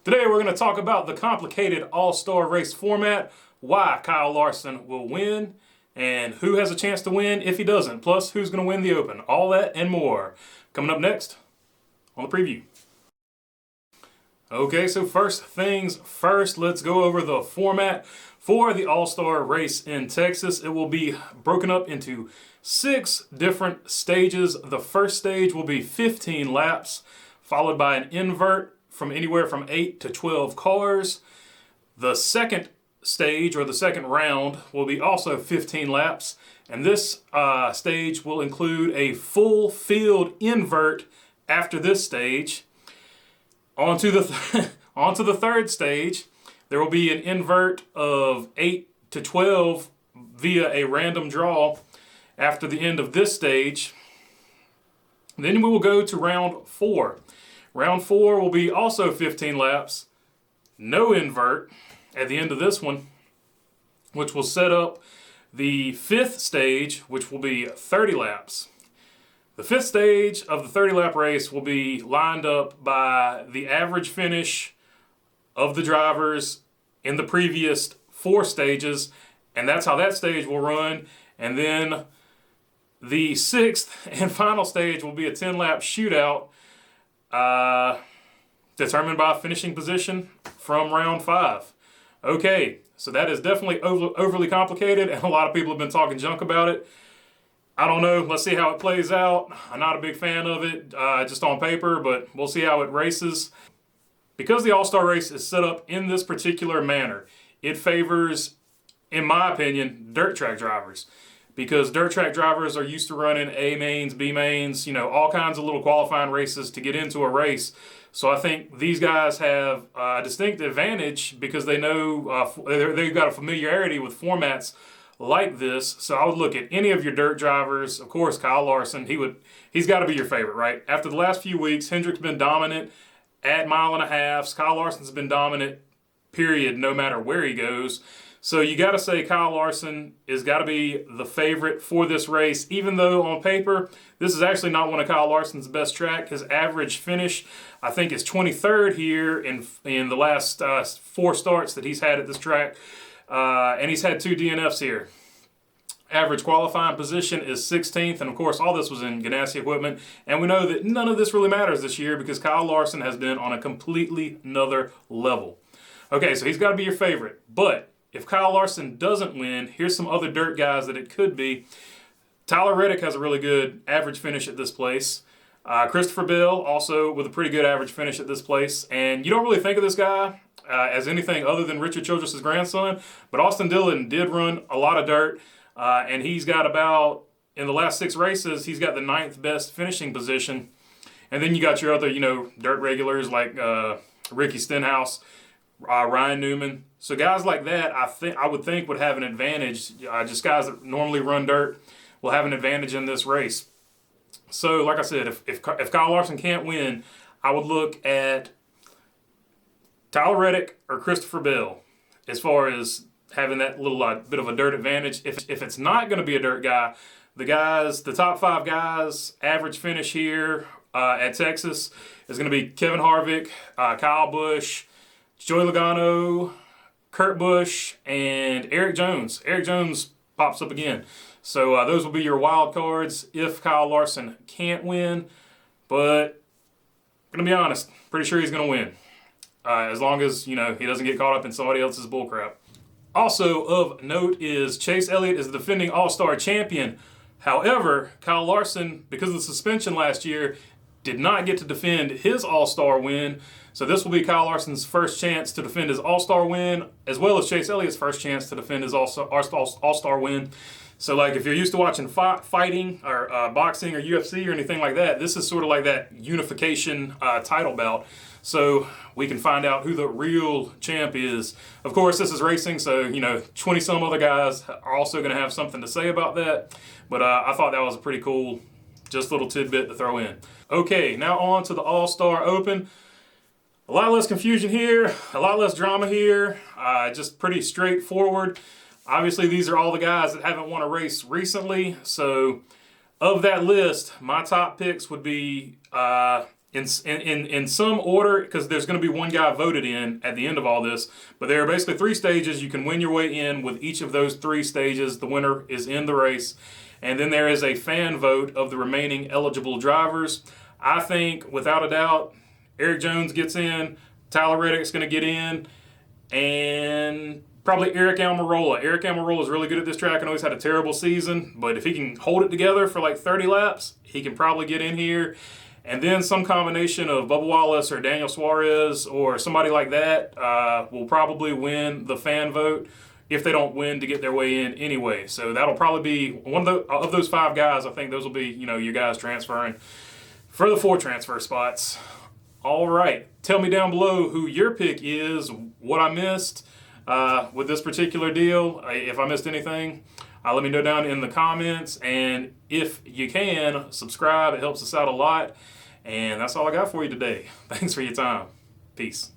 Today we're going to talk about the complicated All-Star Race format, why Kyle Larson will win, and who has a chance to win if he doesn't, plus who's going to win the Open. All that and more coming up next on the preview. Okay, so first things first, let's go over the format for the All-Star Race in Texas. It will be broken up into 6 different stages. The first stage will be 15 laps, followed by an invert from anywhere from 8 to 12 cars. The second stage, or the second round, will be also 15 laps, and this stage will include a full field invert after this stage. On to the third stage, there will be an invert of 8 to 12 via a random draw after the end of this stage. Then we will go to round 4. Round 4 will be also 15 laps, no invert at the end of this one, which will set up the 5th stage, which will be 30 laps. The 5th stage of the 30-lap race will be lined up by the average finish of the drivers in the previous 4 stages, and that's how that stage will run. And then the 6th and final stage will be a 10-lap shootout determined by finishing position from round 5. Okay, so that is definitely overly complicated, and a lot of people have been talking junk about it. I don't know. Let's see how it plays out. I'm not a big fan of it, just on paper, but we'll see how it races. Because the All-Star Race is set up in this particular manner, it favors, in my opinion, dirt track drivers. Because dirt track drivers are used to running A mains, B mains, all kinds of little qualifying races to get into a race. So I think these guys have a distinct advantage because they know they've got a familiarity with formats like this. So I would look at any of your dirt drivers. Of course, Kyle Larson, he's got to be your favorite, right? After the last few weeks, Hendrick's been dominant at mile and a halves. Kyle Larson's been dominant, period, no matter where he goes. So you got to say Kyle Larson has got to be the favorite for this race, even though on paper, this is actually not one of Kyle Larson's best track. His average finish, I think, is 23rd here in the last 4 starts that he's had at this track. And he's had 2 DNFs here. Average qualifying position is 16th, and of course all this was in Ganassi equipment, and we know that none of this really matters this year because Kyle Larson has been on a completely another level. Okay, so he's got to be your favorite, but if Kyle Larson doesn't win, here's some other dirt guys that it could be. Tyler Reddick has a really good average finish at this place. Christopher Bell also with a pretty good average finish at this place, and you don't really think of this guy as anything other than Richard Childress' grandson, but Austin Dillon did run a lot of dirt, and he's got about, in the last 6 races, he's got the 9th best finishing position. And then you got your other, dirt regulars like Ricky Stenhouse, Ryan Newman. So guys like that, I would think would have an advantage. Just guys that normally run dirt will have an advantage in this race. So like I said, if Kyle Larson can't win, I would look at Tyler Reddick or Christopher Bell as far as having that little bit of a dirt advantage. If it's not going to be a dirt guy, the top 5 guys, average finish here at Texas is going to be Kevin Harvick, Kyle Busch, Joey Logano, Kurt Busch, and Eric Jones. Eric Jones pops up again. So those will be your wild cards if Kyle Larson can't win. But I'm going to be honest, pretty sure he's going to win. As long as, he doesn't get caught up in somebody else's bullcrap. Also of note is Chase Elliott is the defending All-Star champion. However, Kyle Larson, because of the suspension last year, did not get to defend his All-Star win. So this will be Kyle Larson's first chance to defend his All-Star win, as well as Chase Elliott's first chance to defend his All-Star win. So like if you're used to watching fighting or boxing or UFC or anything like that, this is sort of like that unification title bout. So we can find out who the real champ is. Of course, this is racing, so 20-some other guys are also going to have something to say about that. But I thought that was a pretty cool, just little tidbit to throw in. Okay, now on to the All-Star Open. A lot less confusion here, a lot less drama here, just pretty straightforward. Obviously, these are all the guys that haven't won a race recently, so of that list, my top picks would be in some order, because there's going to be one guy voted in at the end of all this, but there are basically 3 stages. You can win your way in with each of those 3 stages. The winner is in the race. And then there is a fan vote of the remaining eligible drivers. I think, without a doubt, Eric Jones gets in, Tyler Reddick's going to get in, and probably Eric Almirola. Eric Almirola is really good at this track. I know he's had a terrible season, but if he can hold it together for like 30 laps, he can probably get in here. And then some combination of Bubba Wallace or Daniel Suarez or somebody like that will probably win the fan vote if they don't win to get their way in anyway. So that'll probably be one of those 5 guys. I think those will be, your guys transferring for the 4 transfer spots. All right. Tell me down below who your pick is, what I missed with this particular deal. If I missed anything, let me know down in the comments. And if you can, subscribe. It helps us out a lot. And that's all I got for you today. Thanks for your time. Peace.